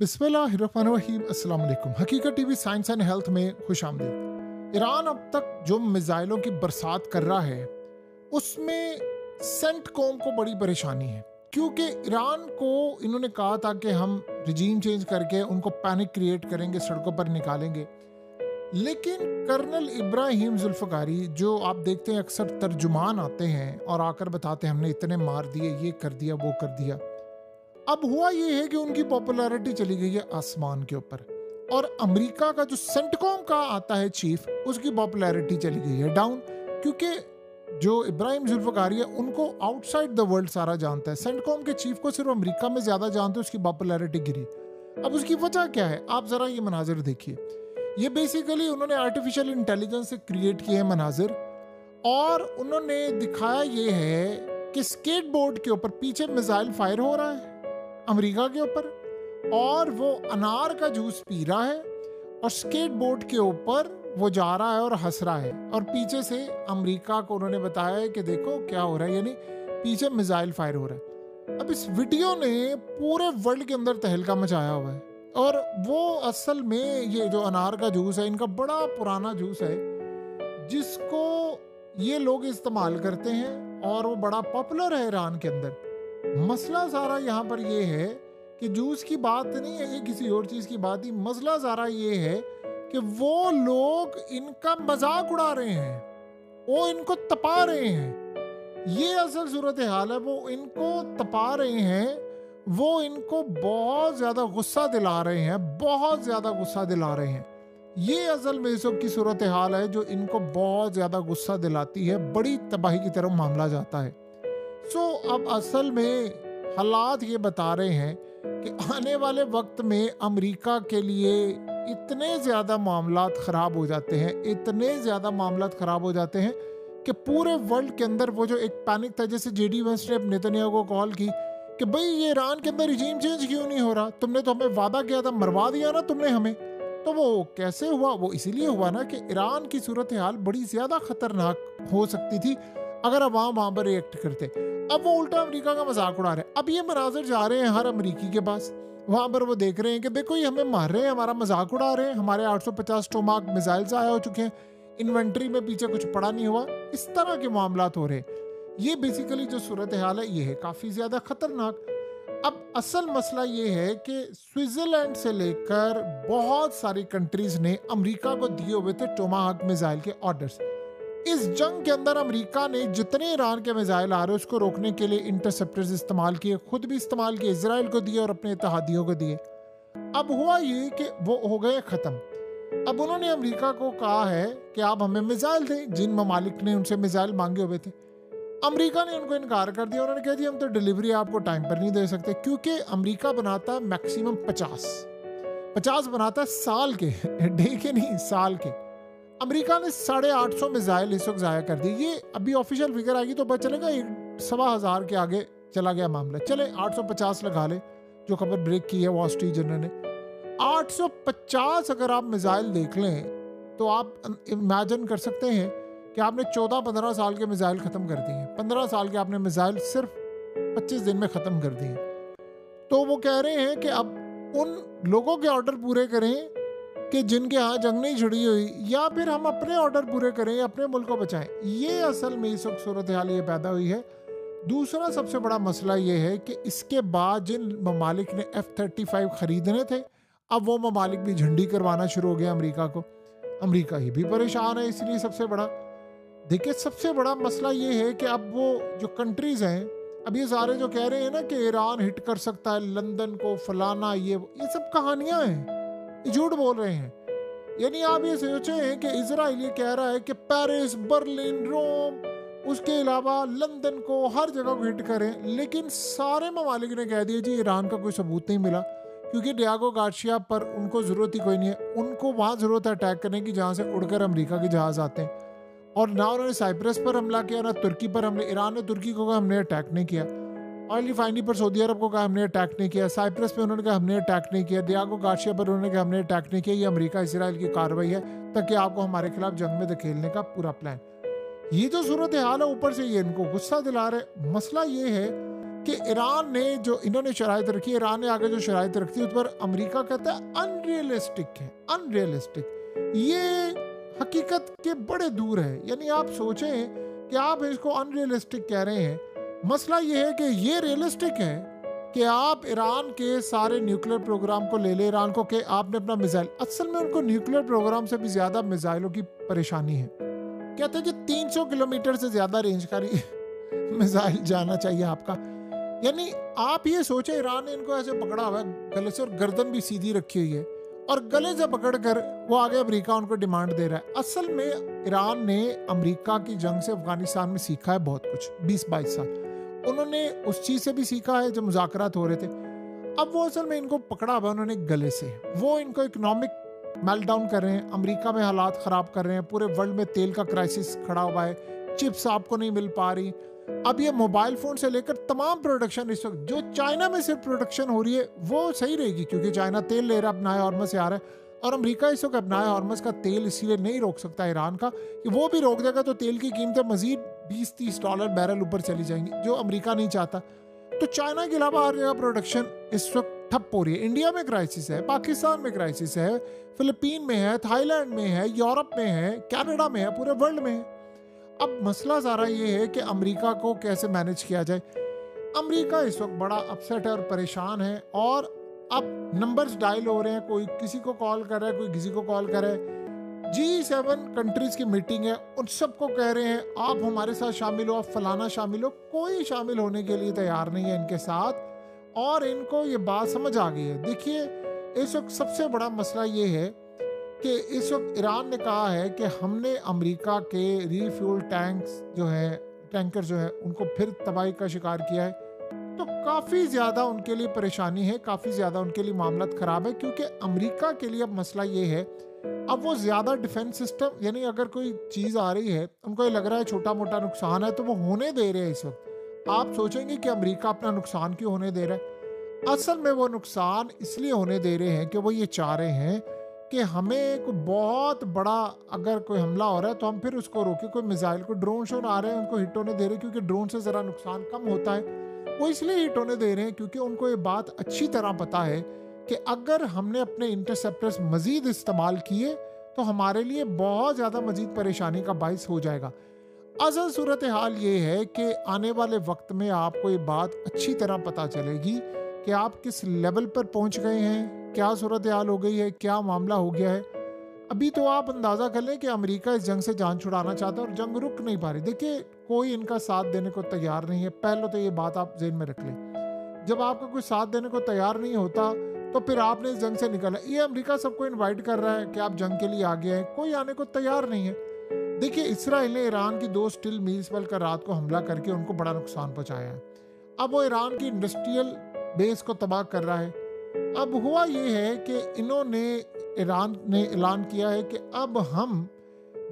बिस्मिल्लाहिर्रहमानिर्रहीम। अस्सलाम वालेकुम। हकीकत टीवी साइंस एंड हेल्थ में खुश आमदीद। ईरान अब तक जो मिसाइलों की बरसात कर रहा है उसमें सेंटकॉम को बड़ी परेशानी है, क्योंकि ईरान को इन्होंने कहा था कि हम रिजीम चेंज करके उनको पैनिक क्रिएट करेंगे, सड़कों पर निकालेंगे। लेकिन कर्नल इब्राहिम जुल्फकारी, जो आप देखते हैं अक्सर तर्जुमान आते हैं और आकर बताते हैं हमने इतने मार दिए, ये कर दिया, वो कर दिया। अब हुआ ये है कि उनकी पॉपुलैरिटी चली गई है आसमान के ऊपर, और अमेरिका का जो सेंटकॉम का आता है चीफ, उसकी पॉपुलैरिटी चली गई है डाउन, क्योंकि जो इब्राहिम जुल्फकारी है उनको आउटसाइड द वर्ल्ड सारा जानता है। सेंटकॉम के चीफ को सिर्फ अमेरिका में ज्यादा जानते हैं, उसकी पॉपुलैरिटी गिरी। अब उसकी वजह क्या है, आप जरा ये मनाजिर देखिए। ये बेसिकली उन्होंने आर्टिफिशियल इंटेलिजेंस से क्रिएट किए हैं मनाजिर, और उन्होंने दिखाया ये है कि स्केटबोर्ड के ऊपर पीछे मिसाइल फायर हो रहा है अमेरिका के ऊपर, और वो अनार का जूस पी रहा है और स्केटबोर्ड के ऊपर वो जा रहा है और हंस रहा है, और पीछे से अमेरिका को उन्होंने बताया है कि देखो क्या हो रहा है, यानी पीछे मिसाइल फायर हो रहा है। अब इस वीडियो ने पूरे वर्ल्ड के अंदर तहलका मचाया हुआ है, और वो असल में ये जो अनार का जूस है इनका बड़ा पुराना जूस है जिसको ये लोग इस्तेमाल करते हैं, और वो बड़ा पॉपुलर है ईरान के अंदर। मसला सारा यहाँ पर ये है कि जूस की बात नहीं है, ये किसी और चीज की बात ही। मसला सारा ये है कि वो लोग इनका मजाक उड़ा रहे हैं, वो इनको तपा रहे हैं। ये असल सूरत हाल है, वो इनको तपा रहे हैं, वो इनको बहुत ज्यादा गुस्सा दिला रहे हैं, बहुत ज्यादा गुस्सा दिला रहे हैं। ये असल में इस वक्त की सूरत हाल है जो इनको बहुत ज्यादा गुस्सा दिलाती है, बड़ी तबाही की तरफ मामला जाता है। अब असल में हालात ये बता रहे हैं कि आने वाले वक्त में अमेरिका के लिए इतने ज़्यादा मामलात ख़राब हो जाते हैं, इतने ज़्यादा मामलात ख़राब हो जाते हैं कि पूरे वर्ल्ड के अंदर वो जो एक पैनिक था, जैसे जेडी वेंस ने अपने नेतन्याहू को कॉल की कि भाई ये ईरान के अंदर रिजीम चेंज क्यों नहीं हो रहा, तुमने तो हमें वादा किया था, मरवा दिया ना तुमने हमें। तो वो कैसे हुआ? वो इसीलिए हुआ ना कि ईरान की सूरत हाल बड़ी ज़्यादा ख़तरनाक हो सकती थी अगर अवाम वहाँ पर रिएक्ट करते। अब वो उल्टा अमेरिका का मजाक उड़ा रहे हैं। अब ये मनाजिर जा रहे हैं हर अमेरिकी के पास, वहां पर वो देख रहे हैं कि देखो ये हमें मार रहे हैं, हमारा मजाक उड़ा रहे हैं, हमारे 850 टोमाक मिसाइल आया हो चुके हैं, इन्वेंट्री में पीछे कुछ पड़ा नहीं हुआ, इस तरह के मामलात हो रहे हैं। ये बेसिकली जो सूरत हाल है ये है काफी ज्यादा खतरनाक। अब असल मसला ये है कि स्विट्जरलैंड से लेकर बहुत सारी कंट्रीज ने अमेरिका को दिए हुए थे टोमाहाक मिसाइल के ऑर्डर्स। इस जंग के अंदर अमेरिका ने जितने ईरान के मिसाइल आ रहे उसको रोकने के लिए इंटरसेप्टर्स इस्तेमाल किए, खुद भी इस्तेमाल किए, इजराइल को दिए और अपने इत्तेहादियों को दिए। अब हुआ ये कि वो हो गए खत्म। अब उन्होंने अमेरिका को कहा है कि आप हमें मिसाइल दें, जिन ममालिक ने उनसे मिसाइल मांगे हुए थे। अमेरिका ने उनको इनकार कर दिया, उन्होंने कहा जी हम तो डिलीवरी आपको टाइम पर नहीं दे सकते, क्योंकि अमेरिका बनाता है मैक्सिमम 50 बनाता है साल के डे के नहीं, साल के। अमेरिका ने 850 मिसाइल इस वक्त जाया कर दी। ये अभी ऑफिशियल फिगर आएगी तो पता चलेगा 1,1500 के आगे चला गया मामला। चले 850 लगा ले, जो खबर ब्रेक की है वॉल स्ट्रीट जर्नल ने। 850 अगर आप मिसाइल देख लें तो आप इमेजिन कर सकते हैं कि आपने 14-15 साल के मिसाइल खत्म कर दिए हैं। 15 साल के आपने मिसाइल सिर्फ 25 दिन में खत्म कर दिए। तो वो कह रहे हैं कि अब उन लोगों के ऑर्डर पूरे करें कि जिनके यहाँ जंग नहीं छिड़ी हुई, या फिर हम अपने ऑर्डर पूरे करें, अपने मुल्क को बचाएं। ये असल में इस वक्त सूरत हाल ये पैदा हुई है। दूसरा सबसे बड़ा मसला ये है कि इसके बाद जिन ममालिक ने F-35 खरीदने थे, अब वो ममालिक भी झंडी करवाना शुरू हो गया अमेरिका को। अमेरिका ही भी परेशान है। इसलिए सबसे बड़ा देखिए, सबसे बड़ा मसला ये है कि अब वो जो कंट्रीज हैं, अब ये सारे जो कह रहे हैं ना कि ईरान हिट कर सकता है लंदन को, फलाना, ये सब कहानियां हैं, झूठ बोल रहे हैं। यानी आप ये सोचे हैं कि इजराइल ये कह रहा है कि पेरिस, बर्लिन, रोम, उसके अलावा लंदन को, हर जगह को हिट करें, लेकिन सारे ममालिक ने कह दिया जी ईरान का कोई सबूत नहीं मिला, क्योंकि डियागो गार्सिया पर उनको जरूरत ही कोई नहीं है। उनको वहां जरूरत है अटैक करने की जहां से उड़कर अमेरिका के जहाज आते हैं, और ना उन्होंने साइप्रस पर हमला किया, ना तुर्की पर हमले। ईरान ने तुर्की को कहा हमने अटैक नहीं किया, ऑयल रिफाइनरी पर सऊदी अरब को कहा हमने अटैक नहीं किया, साइप्रस पे उन्होंने कहा हमने अटैक नहीं किया, डियागो गार्सिया पर उन्होंने कहा हमने अटैक नहीं किया। ये अमेरिका इजराइल की कार्रवाई है ताकि आपको हमारे खिलाफ जंग में धकेलने का पूरा प्लान। ये जो सूरत हाल है, ऊपर से ये इनको गुस्सा दिला रहे। मसला ये है कि ईरान ने जो इन्होंने शराइत रखी, ईरान ने आगे जो शराइत रखी उस पर अमेरिका कहता है अनरियलिस्टिक है, अनरियलिस्टिक। ये हकीकत के बड़े दूर है। यानी आप सोचें कि आप इसको अनरियलिस्टिक कह रहे हैं, मसला ये है कि ये रियलिस्टिक है कि आप ईरान के सारे न्यूक्लियर प्रोग्राम को ले ले, ईरान को कि आपने अपना मिसाइल, असल में उनको न्यूक्लियर प्रोग्राम से भी ज्यादा मिसाइलों की परेशानी है। कहते हैं कि 300 किलोमीटर से ज्यादा रेंज का मिसाइल जाना चाहिए आपका। यानी आप ये सोचे ईरान ने इनको ऐसे पकड़ा हुआ है गले से और गर्दन भी सीधी रखी हुई है और गले से पकड़कर वो आगे अमेरिका उनको डिमांड दे रहा है। असल में ईरान ने अमेरिका की जंग से अफगानिस्तान में सीखा है बहुत कुछ, 20-22 साल उन्होंने उस चीज से भी सीखा है जो मुज़ाकरात हो रहे थे। अब वो असल में इनको पकड़ा हुआ उन्होंने गले से, वो इनको इकोनॉमिक मेल्टडाउन कर रहे हैं, अमेरिका में हालात खराब कर रहे हैं, पूरे वर्ल्ड में तेल का क्राइसिस खड़ा हुआ है, चिप्स आपको नहीं मिल पा रही। अब ये मोबाइल फोन से लेकर तमाम प्रोडक्शन इस वक्त जो चाइना में सिर्फ प्रोडक्शन हो रही है वो सही रहेगी क्योंकि चाइना तेल ले रहा है अपनाए हॉर्मस से आ रहा है, और अमेरिका इस वक्त अपनाए हॉर्मस का तेल इसलिए नहीं रोक सकता ईरान का कि वो भी रोक देगा तो तेल की कीमतें मजीद $20-30 बैरल ऊपर चली जाएंगी, जो अमेरिका नहीं चाहता। तो चाइना के अलावा हर जगह प्रोडक्शन इस वक्त ठप हो रही है। इंडिया में क्राइसिस है, पाकिस्तान में क्राइसिस है, फिलीपीन में है, थाईलैंड में है, यूरोप में है, कनाडा में है, पूरे वर्ल्ड में है। अब मसला सारा ये है कि अमेरिका को कैसे मैनेज किया जाए। अमेरिका इस वक्त बड़ा अपसेट है और परेशान है, और अब नंबर्स डायल हो रहे हैं, कोई किसी को कॉल कर रहा है, कोई किसी को कॉल कर रहा है। G7 कंट्रीज की मीटिंग है, उन सबको कह रहे हैं आप हमारे साथ शामिल हो, आप फलाना शामिल हो, कोई शामिल होने के लिए तैयार नहीं है इनके साथ, और इनको ये बात समझ आ गई है। देखिए इस वक्त सबसे बड़ा मसला ये है कि इस वक्त ईरान ने कहा है कि हमने अमेरिका के रीफ्यूल टैंकर जो है उनको फिर तबाही का शिकार किया है। तो काफ़ी ज़्यादा उनके लिए परेशानी है, काफ़ी ज़्यादा उनके लिए मामला ख़राब है, क्योंकि अमेरिका के लिए अब मसला ये है, अब वो ज़्यादा डिफेंस सिस्टम, यानी अगर कोई चीज़ आ रही है उनको ये लग रहा है छोटा मोटा नुकसान है तो वो होने दे रहे हैं इस वक्त। आप सोचेंगे कि अमेरिका अपना नुकसान क्यों होने दे रहा है, असल में वो नुकसान इसलिए होने दे रहे हैं कि वो ये चाह रहे हैं कि हमें कोई बहुत बड़ा अगर कोई हमला हो रहा है तो हम फिर उसको रोके। कोई मिसाइल, को ड्रोन शोन आ रहे हैं उनको हिट होने दे रहे हैं, क्योंकि ड्रोन से ज़रा नुकसान कम होता है, वो इसलिए हिट होने दे रहे हैं क्योंकि उनको ये बात अच्छी तरह पता है कि अगर हमने अपने इंटरसेप्टर्स मजीद इस्तेमाल किए तो हमारे लिए बहुत ज़्यादा मजीद परेशानी का बाइस हो जाएगा। असल सूरत हाल ये है कि आने वाले वक्त में आपको ये बात अच्छी तरह पता चलेगी कि आप किस लेवल पर पहुंच गए हैं, क्या सूरत हाल हो गई है, क्या मामला हो गया है। अभी तो आप अंदाज़ा कर लें कि अमेरिका इस जंग से जान छुड़ाना चाहता है और जंग रुक नहीं पा रही। देखिए कोई इनका साथ देने को तैयार नहीं है, पहले तो ये बात आप ज़हन में रख लें। जब आपका कोई साथ देने को तैयार नहीं होता तो फिर आपने इस जंग से निकला। ये अमेरिका सबको इनवाइट कर रहा है कि आप जंग के लिए आगे आए, कोई आने को तैयार नहीं है। देखिए इसराइल ने ईरान की 2 स्टील मिल्स पर कर रात को हमला करके उनको बड़ा नुकसान पहुंचाया है। अब वो ईरान की इंडस्ट्रियल बेस को तबाह कर रहा है। अब हुआ ये है कि ईरान ने ऐलान किया है कि अब हम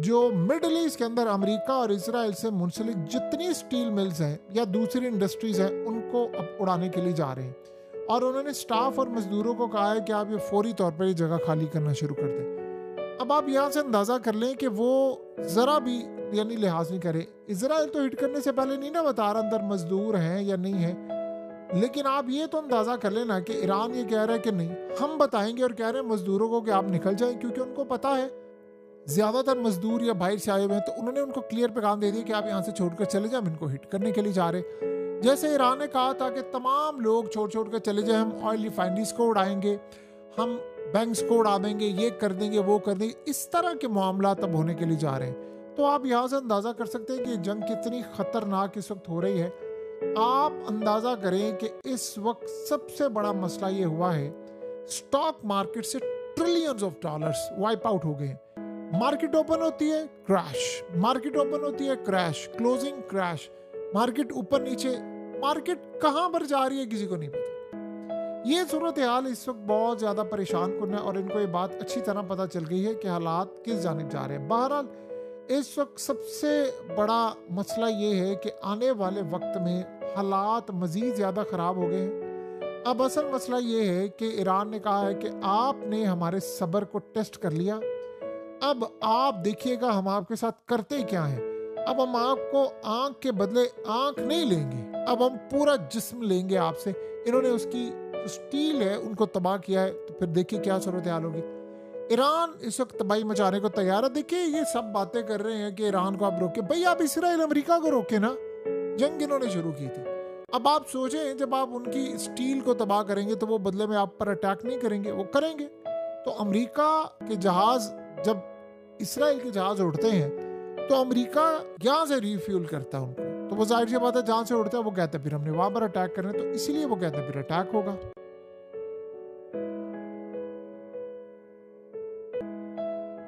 जो मिडल ईस्ट के अंदर अमेरिका और इसराइल से मुंसलिक जितनी स्टील मिल्स हैं या दूसरी इंडस्ट्रीज हैं उनको अब उड़ाने के लिए जा रहे हैं, और उन्होंने स्टाफ और मजदूरों को कहा है कि आप ये फौरी तौर पर ये जगह खाली करना शुरू कर दें। अब आप यहाँ से अंदाज़ा कर लें कि वो ज़रा भी यानी लिहाज नहीं करे। इसराइल तो हिट करने से पहले नहीं ना बता रहा अंदर मजदूर हैं या नहीं है, लेकिन आप ये तो अंदाज़ा कर लेना कि ईरान ये कह रहा है कि नहीं हम बताएंगे, और कह रहे हैं मजदूरों को कि आप निकल जाएं, क्योंकि उनको पता है ज़्यादातर मजदूर या बाहर से आए हुए हैं, तो उन्होंने उनको क्लियर पैगाम दे दिया कि आप यहाँ से छोड़कर चले जाएं, हम इनको हिट करने के लिए जा रहे। जैसे ईरान ने कहा था कि तमाम लोग छोड़ कर चले जाए, हम ऑयल रिफाइनरीज को उड़ाएंगे, हम बैंक्स को उड़ा देंगे, ये कर देंगे, वो कर देंगे, इस तरह के मामला तब होने के लिए जा रहे हैं। तो आप यहाँ से अंदाज़ा कर सकते हैं कि जंग कितनी ख़तरनाक इस वक्त हो रही है। आप अंदाज़ा करें कि इस वक्त सबसे बड़ा मसला ये हुआ है, स्टॉक मार्केट से trillions of dollars wipe out हो गए। मार्केट ओपन होती है क्रैश, मार्केट ओपन होती है क्रैश, क्लोजिंग क्रैश, मार्केट ऊपर नीचे, मार्केट कहां पर जा रही है किसी को नहीं पता। ये सूरत हाल इस वक्त बहुत ज्यादा परेशान कुन है, और इनको ये बात अच्छी तरह पता चल गई है कि हालात किस जानिब जा रहे हैं। बहरहाल इस वक्त सबसे बड़ा मसला ये है कि आने वाले वक्त में हालात मजीद ज्यादा खराब हो गए हैं। अब असल मसला ये है कि ईरान ने कहा है कि आपने हमारे सब्र को टेस्ट कर लिया, अब आप देखिएगा हम आपके साथ करते क्या है। अब हम आपको आंख के बदले आंख नहीं लेंगे, अब हम पूरा जिस्म लेंगे आपसे। इन्होंने उसकी जो स्टील है उनको तबाह किया है, तो फिर देखिए क्या सूरत हाल होगी। ईरान इस वक्त तबाही मचाने को तैयार है। देखिए ये सब बातें कर रहे हैं कि ईरान को आप रोके, भाई आप इसराइल अमेरिका को रोके ना, जंग इन्होंने शुरू की थी। अब आप सोचें जब आप उनकी स्टील को तबाह करेंगे तो वो बदले में आप पर अटैक नहीं करेंगे, वो करेंगे। तो अमेरिका के जहाज जब इसराइल के जहाज उड़ते हैं तो अमेरिका यहाँ से रिफ्यूल करता है उनको, तो वो जाहिर सी बात है जहाँ से उड़ता है वो कहते हैं फिर हमने वहां पर अटैक करना है, तो इसीलिए वो कहते हैं फिर अटैक होगा।